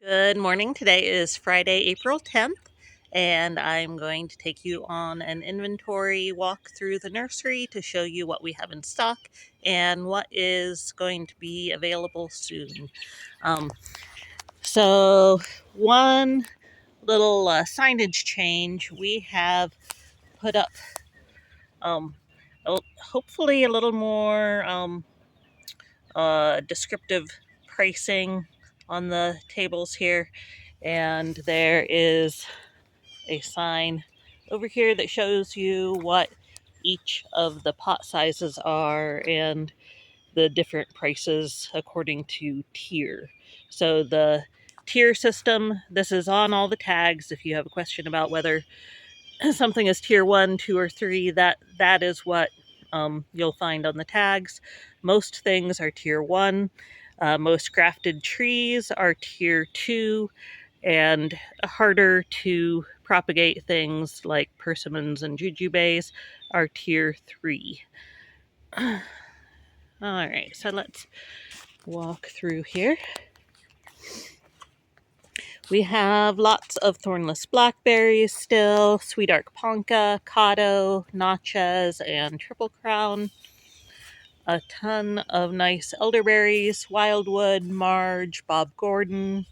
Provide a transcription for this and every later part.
Good morning. Today is Friday, April 10th, and I'm going to take you on an inventory walk through the nursery to show you what we have in stock and what is going to be available soon. Um, one little signage change, we have put up hopefully a little more descriptive pricing on the tables here, and there is a sign over here that shows you what each of the pot sizes are and the different prices according to tier. So the tier system, this is on all the tags. If you have a question about whether something is tier 1, 2, or 3, that is what you'll find on the tags. Most things are tier 1. Most grafted trees are tier 2, and harder to propagate things like persimmons and jujubes are tier 3. All right, so let's walk through here. We have lots of thornless blackberries still, sweet dark ponca, cotto, notches, and triple crown. A ton of nice elderberries, wildwood, marge, Bob Gordon,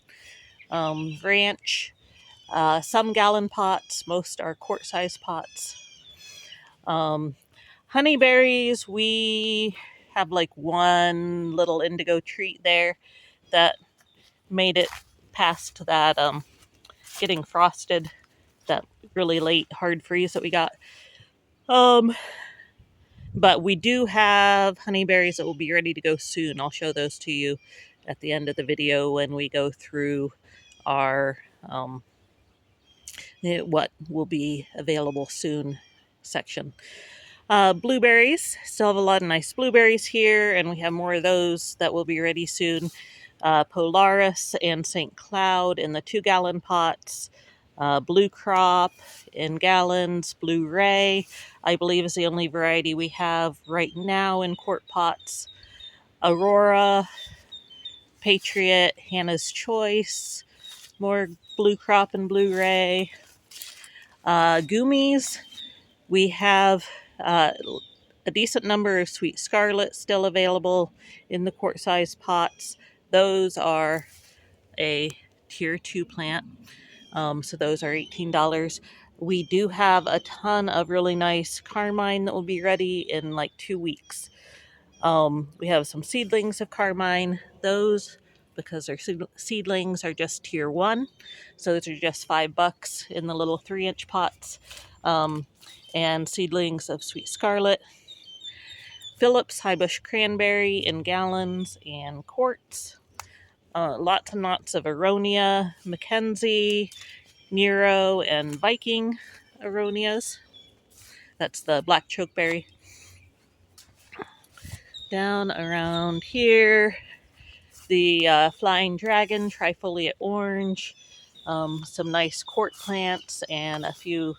ranch, some gallon pots, most are quart-size pots. Honeyberries, we have like one little indigo treat there that made it past that getting frosted, that really late hard freeze that we got. But we do have honeyberries that will be ready to go soon. I'll show those to you at the end of the video when we go through our what will be available soon section. Blueberries, still have a lot of nice blueberries here, and we have more of those that will be ready soon. Polaris and St. Cloud in the 2-gallon pots. Blue Crop in gallons. Blue Ray, I believe, is the only variety we have right now in quart pots. Aurora, Patriot, Hannah's Choice, more Blue Crop and Blue Ray. Gummies, we have a decent number of Sweet Scarlet still available in the quart-size pots. Those are a tier 2 plant, so those are $18. We do have a ton of really nice carmine that will be ready in like 2 weeks. We have some seedlings of carmine. Those, because they're seedlings, are just tier 1. So those are just $5 in the little 3-inch pots. And seedlings of Sweet Scarlet. Phillips High Bush Cranberry in gallons and quarts. Lots and lots of Aronia, Mackenzie, Nero, and Viking Aronias. That's the black chokeberry. Down around here, the Flying Dragon, Trifoliate Orange, some nice quart plants, and a few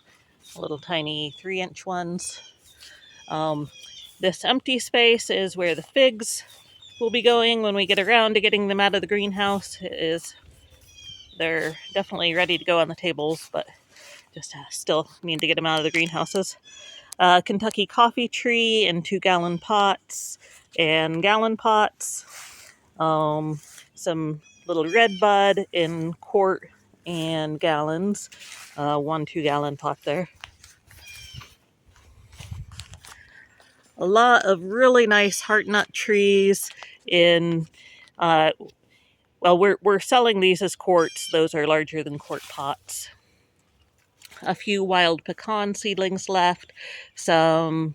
little tiny 3-inch ones. This empty space is where the figs will be going when we get around to getting them out of the greenhouse. They're definitely ready to go on the tables, but just still need to get them out of the greenhouses. Kentucky coffee tree in 2-gallon pots and gallon pots. Some little red bud in quart and gallons. 1 2-gallon pot there. A lot of really nice heart nut trees in, well, we're selling these as quarts. Those are larger than quart pots. A few wild pecan seedlings left. Some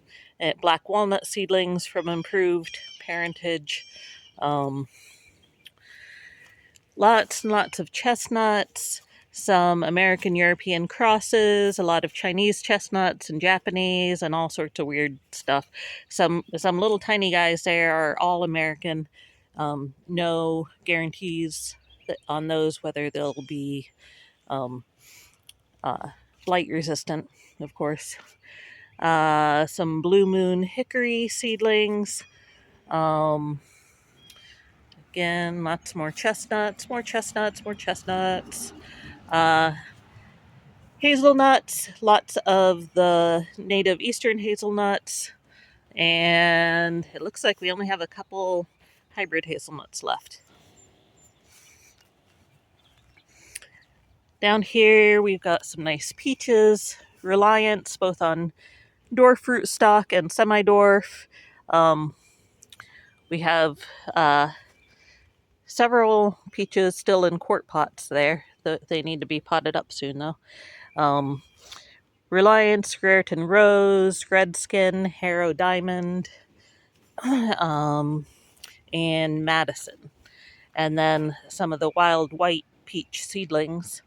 black walnut seedlings from improved parentage. Lots and lots of chestnuts. Some American European crosses, a lot of Chinese chestnuts and Japanese and all sorts of weird stuff. Some little tiny guys there are all American. No guarantees on those whether they'll be blight resistant, of course. Some Blue Moon hickory seedlings. Again, lots more chestnuts, more chestnuts, more chestnuts. Hazelnuts, lots of the native eastern hazelnuts. And it looks like we only have a couple hybrid hazelnuts left. Down here, we've got some nice peaches, Reliance, both on dwarf fruit stock and semi-dwarf. We have several peaches still in quart pots there. They need to be potted up soon, though. Reliance, Raritan Rose, Redskin, Harrow Diamond, and Madison. And then some of the wild white peach seedlings,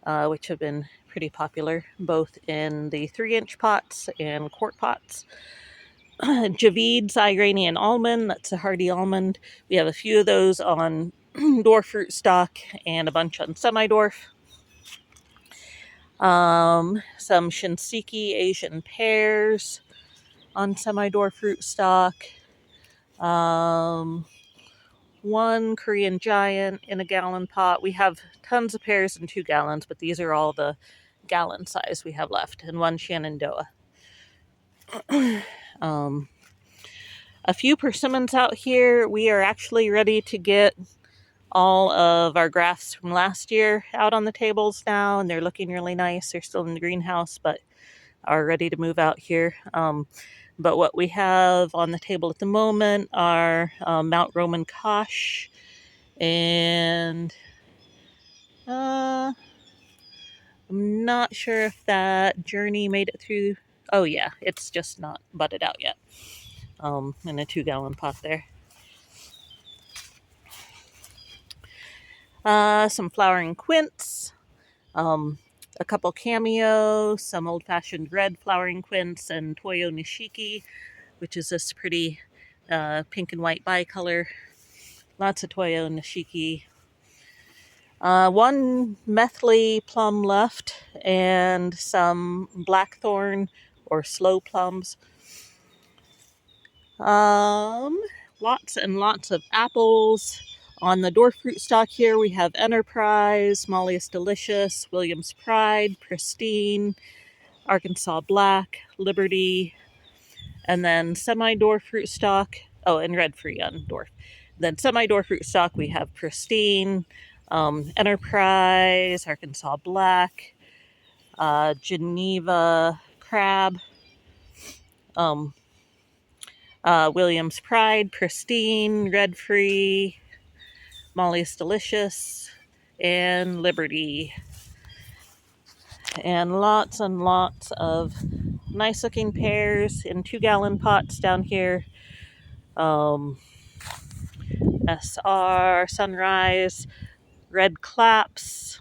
which have been pretty popular, both in the 3-inch pots and quart pots. Javid's Iranian almond, that's a hardy almond. We have a few of those on dwarf fruit stock and a bunch on semi-dwarf. Some Shinseki Asian pears on semi-dwarf fruit stock. One Korean giant in a gallon pot. We have tons of pears in 2 gallons, but these are all the gallon size we have left. And one Shenandoah. A few persimmons out here. We are actually ready to get all of our grafts from last year out on the tables now, and they're looking really nice. They're still in the greenhouse, but are ready to move out here. But what we have on the table at the moment are Mount Roman Kosh, and I'm not sure if that Journey made it through. Oh yeah, it's just not budded out yet. In a 2-gallon pot there. Some flowering quince, a couple cameo, some old-fashioned red flowering quince, and Toyo Nishiki, which is this pretty pink and white bicolor. Lots of Toyo Nishiki. One Methley plum left, and some blackthorn or slow plums. Lots and lots of apples. On the dwarf fruit stock here, we have Enterprise, Molly's Delicious, Williams Pride, Pristine, Arkansas Black, Liberty, and then semi-dwarf fruit stock. Oh, and Red Free on dwarf. Then semi-dwarf fruit stock, we have Pristine, Enterprise, Arkansas Black, Geneva Crab, Williams Pride, Pristine, Red Free, Molly's Delicious, and Liberty. And lots of nice looking pears in 2-gallon pots down here. SR, Sunrise, Red Claps,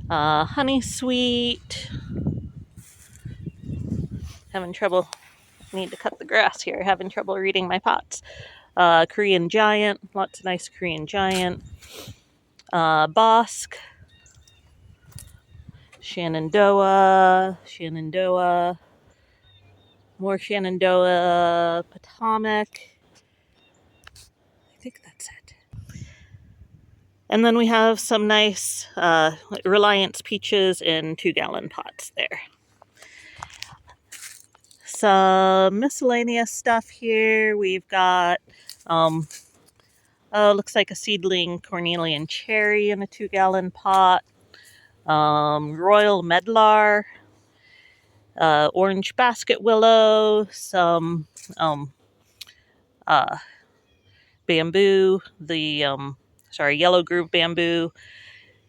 Honey Sweet. Having trouble, need to cut the grass here, having trouble reading my pots. Korean Giant, lots of nice Korean Giant. Bosque, Shenandoah, more Shenandoah, Potomac. I think that's it. And then we have some nice Reliance peaches in 2-gallon pots there. Some miscellaneous stuff here. We've got, looks like a seedling Cornelian cherry in a 2-gallon pot. Royal medlar, orange basket willow, some bamboo, yellow groove bamboo,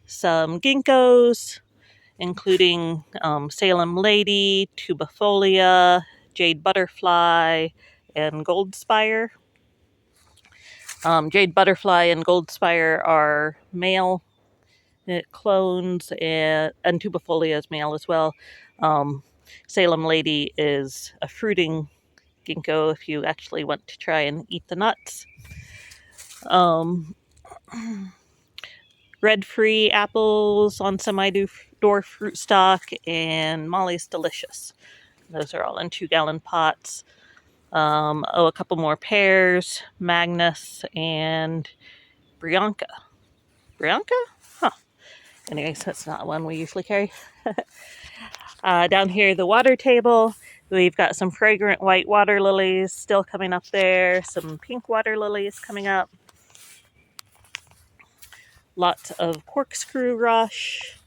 some ginkgos, including Salem Lady, tubifolia, jade butterfly, and goldspire. Jade butterfly and goldspire are male clones, and tubifolia is male as well. Salem Lady is a fruiting ginkgo if you actually want to try and eat the nuts. Red Free apples on semi-dwarf fruit stock, and Molly's Delicious. Those are all in 2-gallon pots. A couple more pears, Magnus, and Brianka. Brianka? Huh. Anyways, that's not one we usually carry. Down here, the water table. We've got some fragrant white water lilies still coming up there. Some pink water lilies coming up. Lots of corkscrew rush.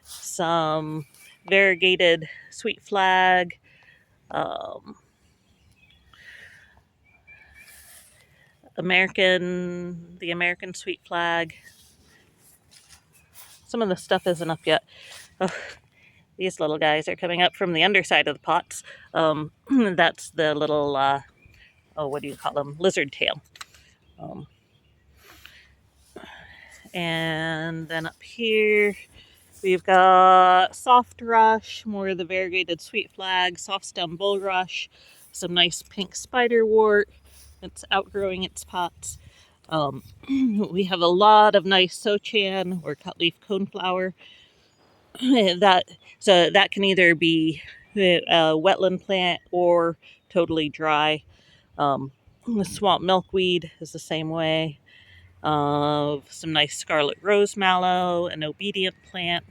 Some variegated sweet flag. The American sweet flag. Some of the stuff isn't up yet. Oh, these little guys are coming up from the underside of the pots. That's the little, what do you call them? Lizard tail. And then up here, we've got soft rush, more of the variegated sweet flag, soft stem bulrush, some nice pink spiderwort. It's outgrowing its pots. We have a lot of nice sochan or cutleaf coneflower. that can either be a wetland plant or totally dry. The swamp milkweed is the same way. Some nice scarlet rose mallow, an obedient plant,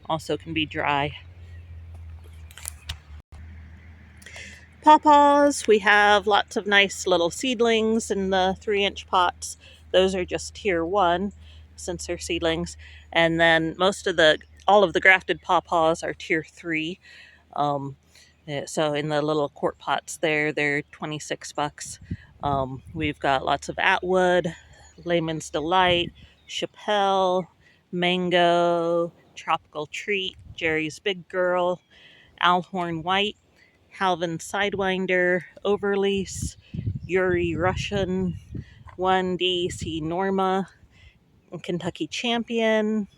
also can be dry. Pawpaws, we have lots of nice little seedlings in the 3-inch pots. Those are just tier 1 since they're seedlings. And then all of the grafted pawpaws are tier 3. So in the little quart pots there, they're $26. We've got lots of Atwood, Layman's Delight, Chappelle, Mango, Tropical Treat, Jerry's Big Girl, Alhorn White, Halvin Sidewinder, Overlease, Yuri Russian, 1DC Norma, Kentucky Champion,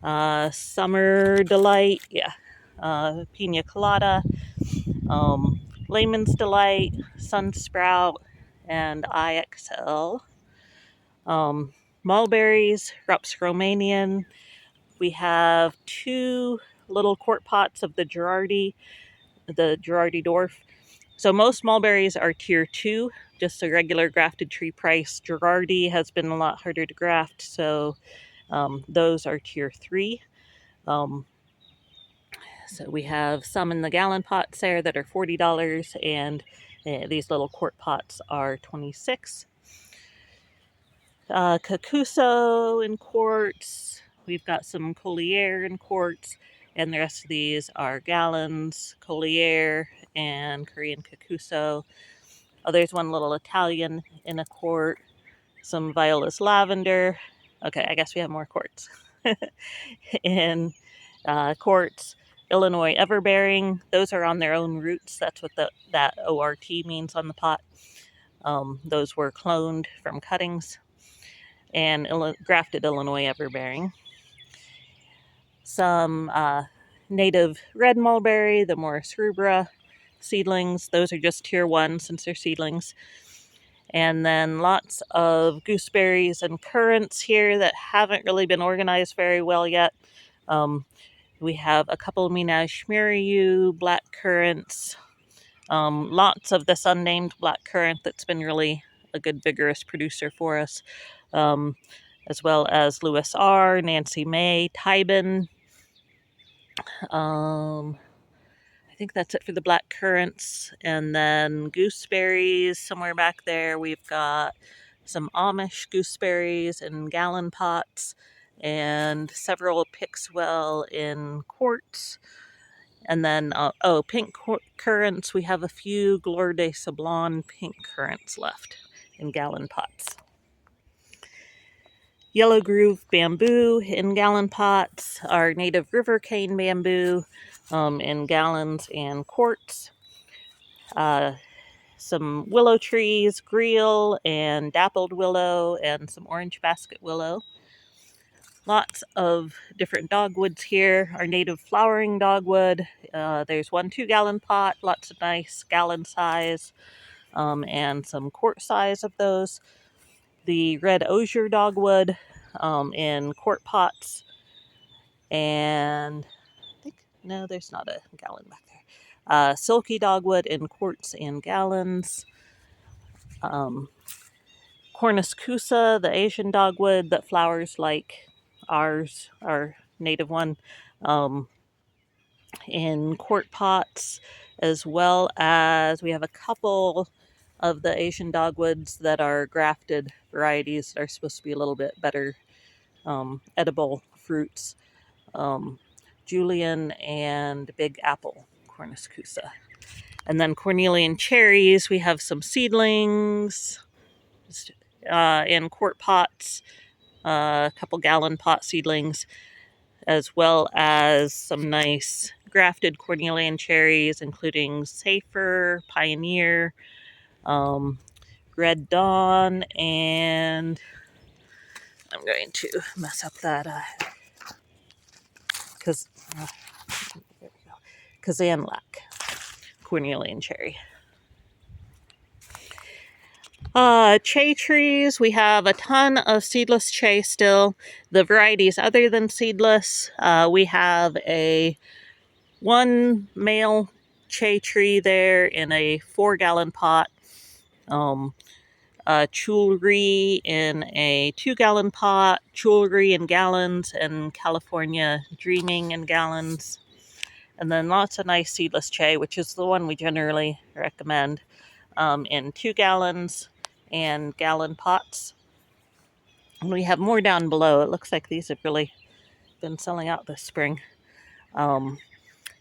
Summer Delight, Pina Colada, Layman's Delight, Sunsprout, and IXL. Mulberries, Rups Romanian. We have 2 little quart pots of the Girardi dwarf. So most mulberries are tier 2, just a regular grafted tree price. Girardi has been a lot harder to graft, so those are tier 3. So we have some in the gallon pots there that are $40, and these little quart pots are $26. Kakuso in quarts. We've got some Collier in quarts, and the rest of these are gallons, Collier, and Korean Kakuso. Oh, there's one little Italian in a quart. Some Viola's lavender. Okay, I guess we have more quarts. In quarts, Illinois everbearing. Those are on their own roots. That's what that ORT means on the pot. Those were cloned from cuttings. And grafted Illinois everbearing. Some native red mulberry, the Morris rubra seedlings. Those are just tier 1 since they're seedlings. And then lots of gooseberries and currants here that haven't really been organized very well yet. We have a couple of Minaj Shmiriyu, black currants. Lots of this unnamed black currant that's been really a good vigorous producer for us. As well as Lewis R., Nancy May, Tybin. I think that's it for the black currants. And then gooseberries somewhere back there. We've got some Amish gooseberries in gallon pots and several Pixwell in quarts. And then, pink currants. We have a few Gloire de Sablon pink currants left in gallon pots. Yellow Groove bamboo in gallon pots, our native river cane bamboo in gallons and quarts. Some willow trees, Greel and dappled willow, and some orange basket willow. Lots of different dogwoods here. Our native flowering dogwood. There's 1 2-gallon pot, lots of nice gallon size, and some quart size of those. The red osier dogwood in quart pots, and no, there's not a gallon back there. Silky dogwood in quarts and gallons. Um, Cornus cusa, the Asian dogwood that flowers like ours, our native one, in quart pots, as well as we have a couple of the Asian dogwoods that are grafted varieties that are supposed to be a little bit better edible fruits. Julian and Big Apple Cornus cusa. And then Cornelian cherries, we have some seedlings in quart pots, a couple gallon pot seedlings, as well as some nice grafted Cornelian cherries, including Safer, Pioneer, Red Dawn, and I'm going to mess up that because Kazanlak Cornelian cherry. Che trees, we have a ton of seedless che still. The varieties other than seedless, we have one male che tree there in a 4-gallon pot. Chulri in a 2-gallon pot, Chulri in gallons, and California Dreaming in gallons. And then lots of nice seedless che, which is the one we generally recommend, in 2 gallons and gallon pots. And we have more down below. It looks like these have really been selling out this spring.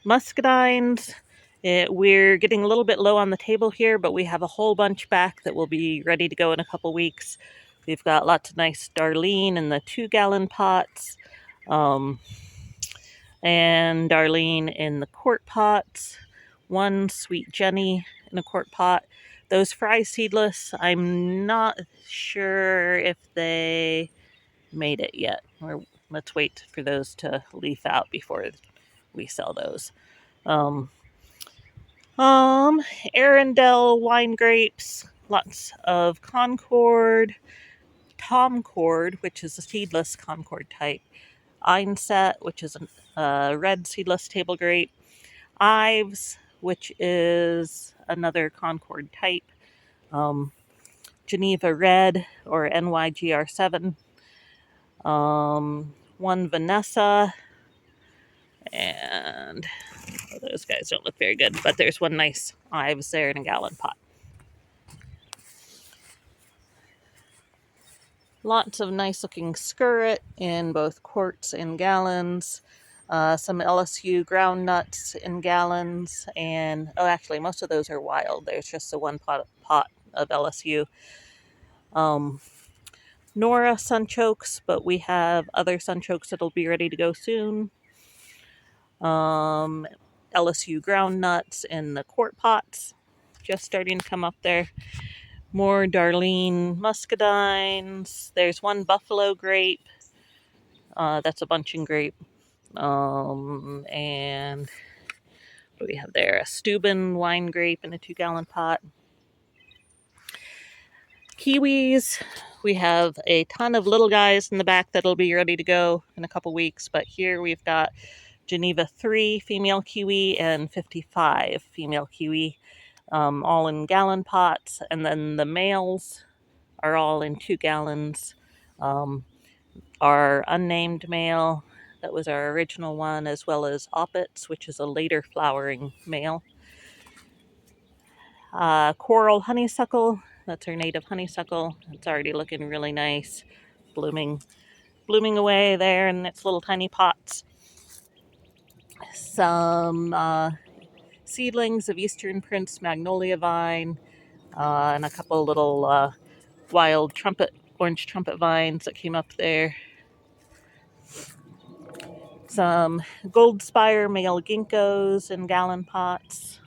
Muscadines, we're getting a little bit low on the table here, but we have a whole bunch back that will be ready to go in a couple weeks. We've got lots of nice Darlene in the 2-gallon pots, and Darlene in the quart pots, one Sweet Jenny in a quart pot. Those fry seedless, I'm not sure if they made it yet. Let's wait for those to leaf out before we sell those. Arundel wine grapes, lots of Concord, Tomcord, which is a seedless Concord type, Einset, which is a red seedless table grape, Ives, which is another Concord type, Geneva Red or NYGR7, one Vanessa, and those guys don't look very good, but there's one nice Ives there in a gallon pot. Lots of nice looking skirret in both quarts and gallons. Some LSU ground nuts in gallons, and actually most of those are wild. There's just the one pot of LSU. Nora sunchokes, but we have other sunchokes that'll be ready to go soon. LSU ground nuts in the quart pots, just starting to come up there. More Darlene muscadines. There's one buffalo grape. That's a bunching grape. And what do we have there? A Steuben wine grape in a 2-gallon pot. Kiwis. We have a ton of little guys in the back that'll be ready to go in a couple weeks. But here we've got Geneva 3 female kiwi and 55 female kiwi, all in gallon pots. And then the males are all in 2 gallons. Our unnamed male, that was our original one, as well as Oppets, which is a later flowering male. Coral honeysuckle, that's our native honeysuckle. It's already looking really nice, blooming away there in its little tiny pots. Some seedlings of Eastern Prince magnolia vine, and a couple little wild orange trumpet vines that came up there. Some gold spire male ginkgos in gallon pots.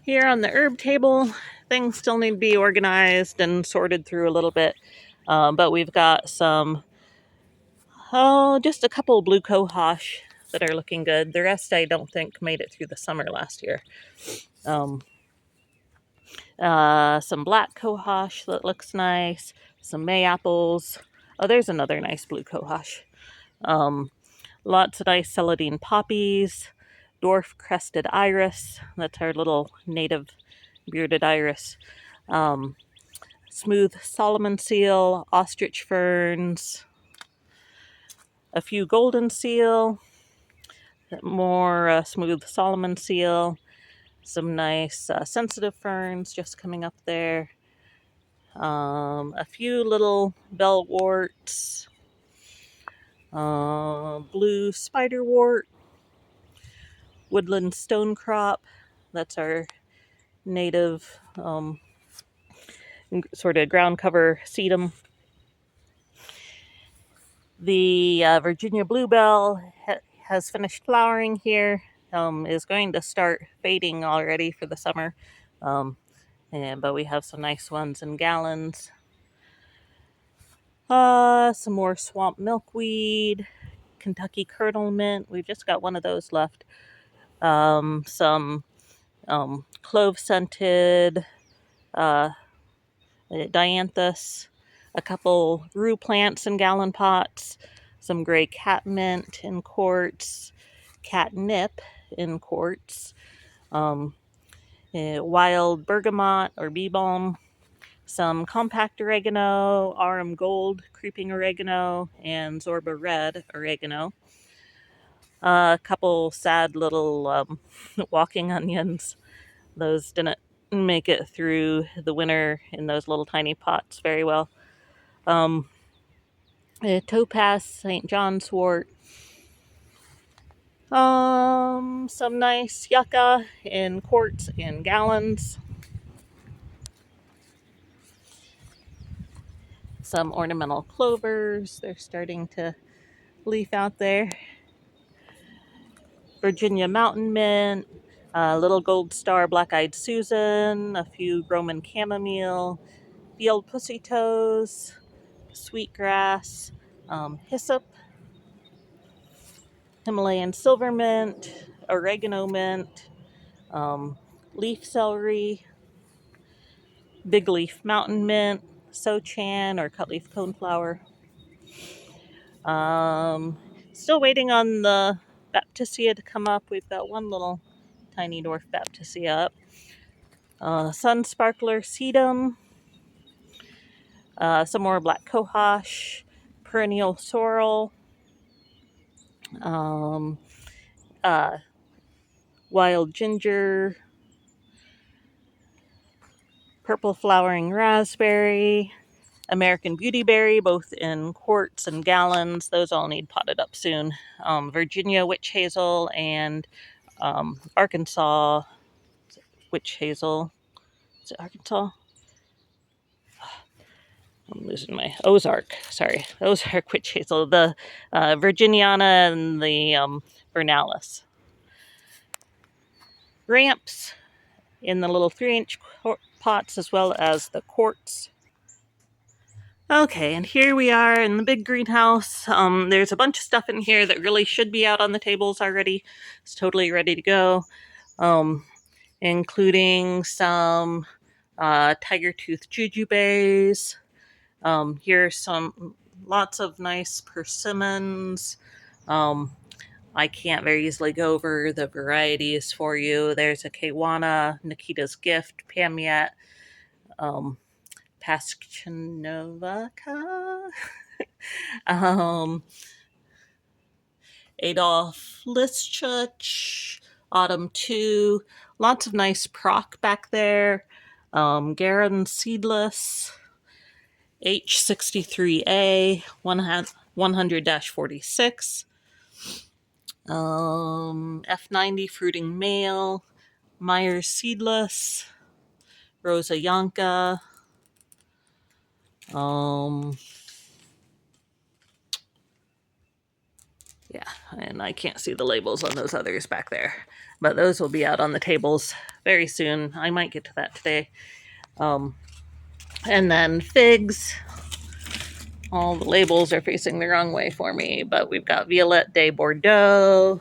Here on the herb table, things still need to be organized and sorted through a little bit, but we've got some, just a couple blue cohosh that are looking good. The rest I don't think made it through the summer last year. Some black cohosh that looks nice, some May apples. Oh, there's another nice blue cohosh. Lots of nice celandine poppies, dwarf crested iris. That's our little native bearded iris. Smooth Solomon seal, ostrich ferns, a few golden seal, more smooth Solomon seal, some nice sensitive ferns just coming up there, a few little bellworts, blue spiderwort, woodland stonecrop. That's our native sort of ground cover sedum. The Virginia bluebell has finished flowering here. Is going to start fading already for the summer. But we have some nice ones in gallons. Some more swamp milkweed, Kentucky curdle mint. We've just got one of those left. Some clove scented dianthus, a couple rue plants in gallon pots, some gray catmint in quarts, catnip in quarts, wild bergamot or bee balm, some compact oregano, Arum gold creeping oregano, and Zorba red oregano. A couple sad little walking onions. Those didn't make it through the winter in those little tiny pots very well. Topaz St. John's wort. Some nice yucca in quarts and gallons. Some ornamental clovers. They're starting to leaf out there. Virginia mountain mint. Little gold star black-eyed Susan. A few Roman chamomile. Field pussy toes. Sweetgrass. Hyssop. Himalayan silver mint. Oregano mint. Leaf celery, big leaf mountain mint, sochan or cutleaf coneflower. Still waiting on the baptisia to come up. We've got one little tiny dwarf baptisia up. Sun sparkler sedum, some more black cohosh, perennial sorrel, wild ginger, purple flowering raspberry, American beautyberry, both in quarts and gallons. Those all need potted up soon. Virginia witch hazel and Arkansas witch hazel. Is it Arkansas? I'm losing my Ozark. Sorry, Ozark witch hazel. The Virginiana and the Vernalis. Ramps in the little 3-inch pots as well as the quarts. Okay, and here we are in the big greenhouse. There's a bunch of stuff in here that really should be out on the tables already. It's totally ready to go, including some tiger tooth jujubes. Here's some lots of nice persimmons. I can't very easily go over the varieties for you. There's a Kewana, Nikita's Gift, Pamiat, Paschonovaca, Adolf Lischuk, Autumn 2, lots of nice proc back there, Garin Seedless, H63A, 100-46, F90 Fruiting Male, Myers Seedless, Rosa Yanka, yeah, and I can't see the labels on those others back there, but those will be out on the tables very soon. I might get to that today. And then figs. All the labels are facing the wrong way for me, but we've got Violette de Bordeaux,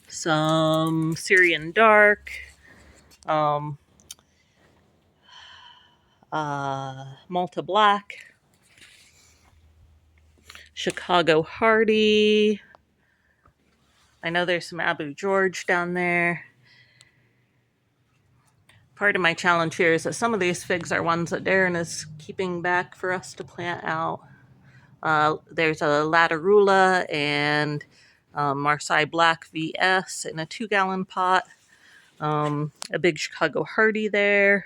some Syrian Dark, Malta Black, Chicago Hardy, I know there's some Abu George down there. Part of my challenge here is that some of these figs are ones that Darren is keeping back for us to plant out. There's a Latarula and Marseille Black VS in a 2-gallon pot. A big Chicago Hardy there.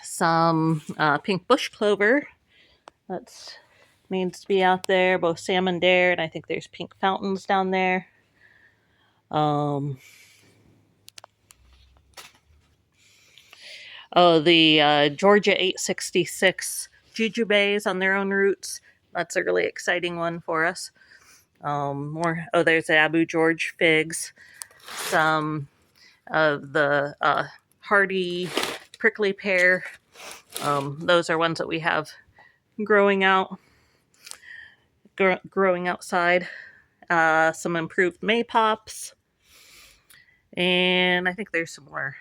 Some pink bush clover that needs to be out there, both salmon dare, and I think there's pink fountains down there. The Georgia 866 jujubes on their own roots. That's a really exciting one for us. There's the Abu George figs. Some of the hardy prickly pear. Those are ones that we have growing outside. Some improved maypops. And I think there's some more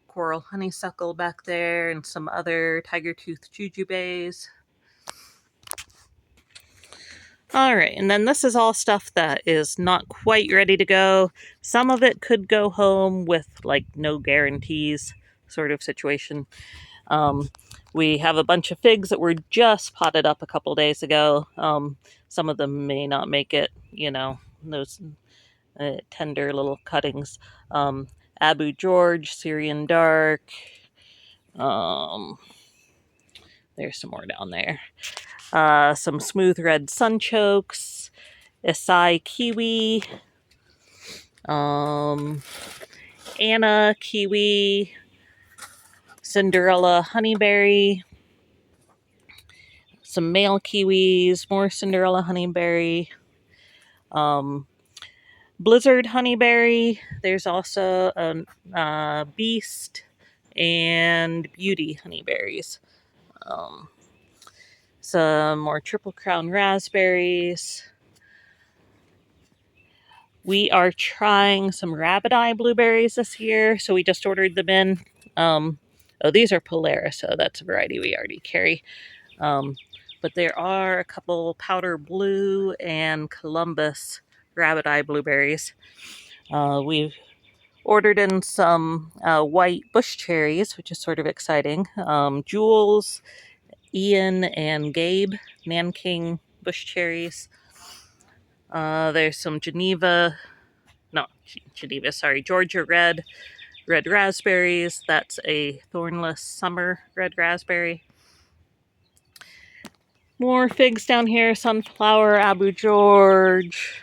coral honeysuckle back there and some other tiger tooth jujubes. All right, and then this is all stuff that is not quite ready to go. Some of it could go home with like no guarantees sort of situation. We have a bunch of figs that were just potted up a couple days ago. Some of them may not make it, those tender little cuttings. Abu George, Syrian Dark. There's some more down there. Some smooth red sunchokes, Acai kiwi, Anna kiwi, Cinderella honeyberry, some male kiwis, more Cinderella honeyberry, Blizzard honeyberry. There's also a Beast and Beauty honeyberries. Some more Triple Crown raspberries. We are trying some Rabbit Eye blueberries this year, so we just ordered them in. These are Polaris, so that's a variety we already carry. But there are a couple powder blue and Columbus Rabbit Eye blueberries. We've ordered in some white bush cherries, which is sort of exciting. Jules, Ian, and Gabe Nanking bush cherries. There's some Georgia red raspberries. That's a thornless summer red raspberry. More figs down here, sunflower, Abu George.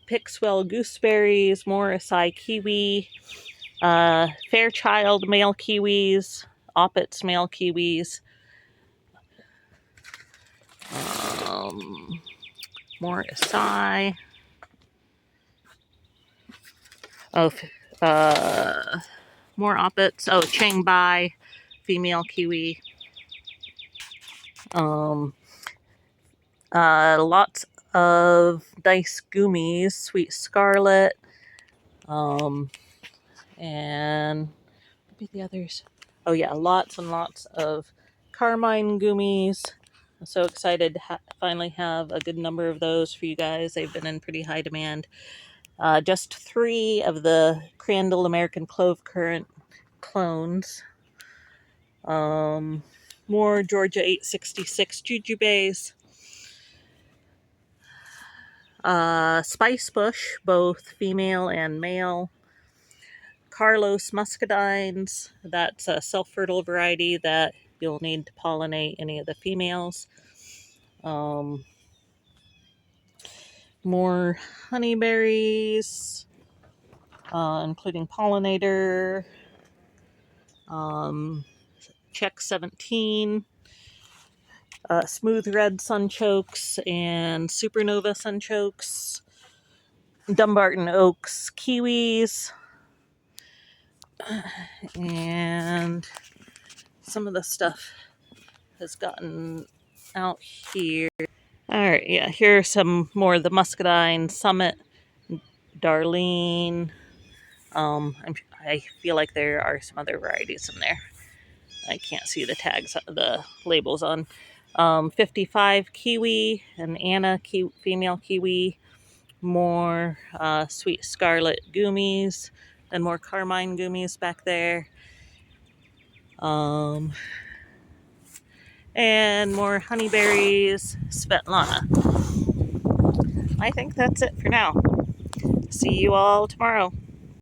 Pixwell gooseberries, more acai kiwi, Fairchild male kiwis, Oppets male kiwis. More acai. More Oppets. Changbai, female kiwi. Lots of nice gummies, Sweet Scarlet, and maybe the others. Oh yeah, lots and lots of Carmine gummies. I'm so excited to finally have a good number of those for you guys. They've been in pretty high demand. Just 3 of the Crandall American Clove Currant clones. More Georgia 866 jujubes. Spice bush, both female and male. Carlos muscadines. That's a self-fertile variety that you'll need to pollinate any of the females. More honeyberries, including pollinator. Check 17. Smooth red sunchokes and supernova sunchokes. Dumbarton Oaks kiwis. And some of the stuff has gotten out here. Alright, yeah, here are some more of the muscadine, Summit, Darlene. I feel like there are some other varieties in there. I can't see the tags, the labels on. 55 kiwi, and Anna female kiwi, more sweet scarlet gummies, and more carmine gummies back there. And more honeyberries, Svetlana. I think that's it for now. See you all tomorrow.